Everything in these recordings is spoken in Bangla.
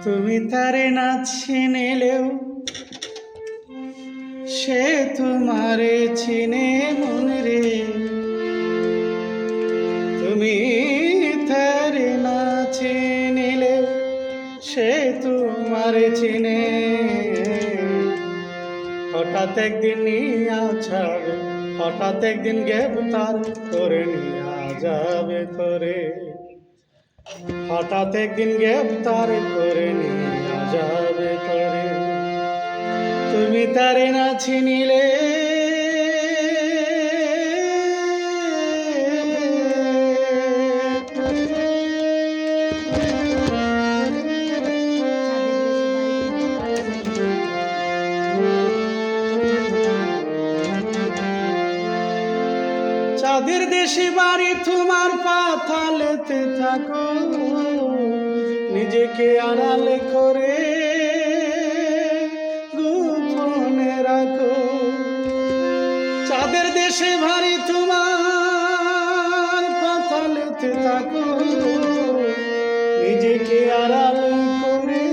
তুমি তারে না চিনিলেও সে তোমারে চিনে মনে রে। তুমি তারে না চিনিলেও সে তোমারে চিনে। হঠাৎ একদিন নিয়ে যাবে, হঠাৎ একদিন গ্রেফতার করে নিয়ে যাবে তোরে। হঠাৎ একদিন গ্রেফতার করে নিয়ে যাবে তোরে। তুমি তারে না চিনিলে চাঁদের দেশে বাড়ি তোমার পাতালেতে থাকো, নিজেকে আড়ালে করে গোপনে রাখো। চাঁদের দেশে বাড়ি তোমার পাতালেতে থাকো, নিজেকে আড়ালে করে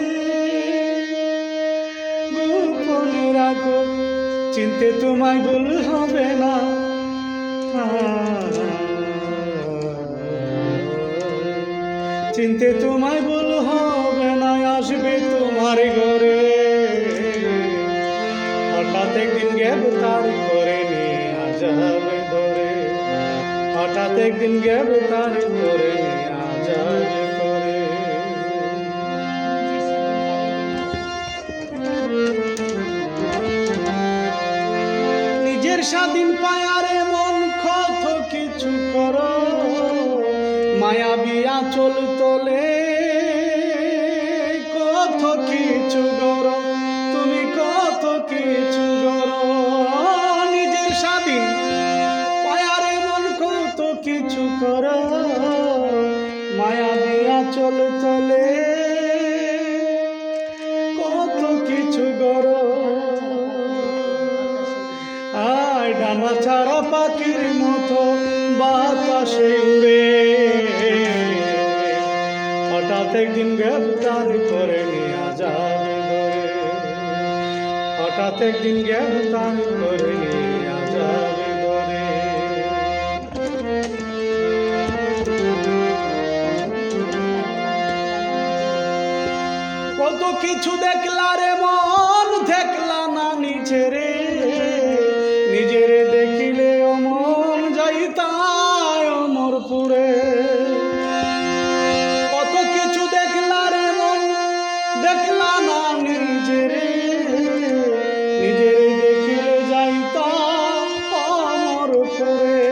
গোপনে রাখো। চিনতে তোমায় ভুল হবে না, চিনতে তোমায় ভুল হবে না, আসবে তোমার ঘরে। হঠাৎ একদিন গ্রেফতার করে নিয়ে যাবে ধরে। হঠাৎ একদিন গ্রেফতার করে নিয়ে যাবে ধরে। নিজের স্বাধীন পায়ারে মন কত কিছু করো, মায়াবী আঁচল তোলে কত কিছু গড়ো, তুমি কত কিছু গড়ো। নিজের স্বাধীন পায়ারে মন কত কিছু করো, মায়াবী আঁচল তোলে কত কিছু গড়ো। আয় ডানা ছাড়া পাখির মতো বাতাসে উড়ে, হঠাৎ একদিন গ্রেফতার করে নিয়ে যাবে ধরে। হঠাৎ একদিন গ্রেফতার করে নিয়ে যাবে ধরে। কত কিছু দেখলা রে মন, দেখলা না নিজেরে। নিজেরে দেখিলে অমন যাইতায় অমরপুরে। কত কিছু দেখলা রে মন, দেখলা না নিজেরে। নিজেরে দেখিলে যাইতাম অমরপুরে।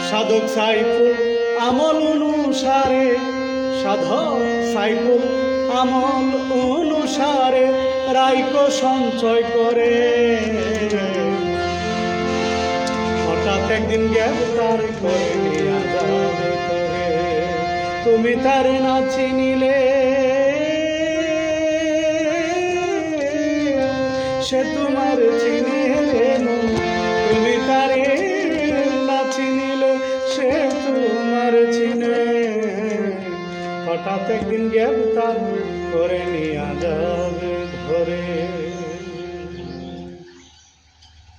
সাধক সাইফুল আমল অনুসারে, সাধক সাইফুল আমল অনুসারে রাইকো সঞ্চয় করে। হঠাৎ একদিন গ্রেফতার করে নিয়ে যাবে তোরে। তুমি তারে না চিনিলে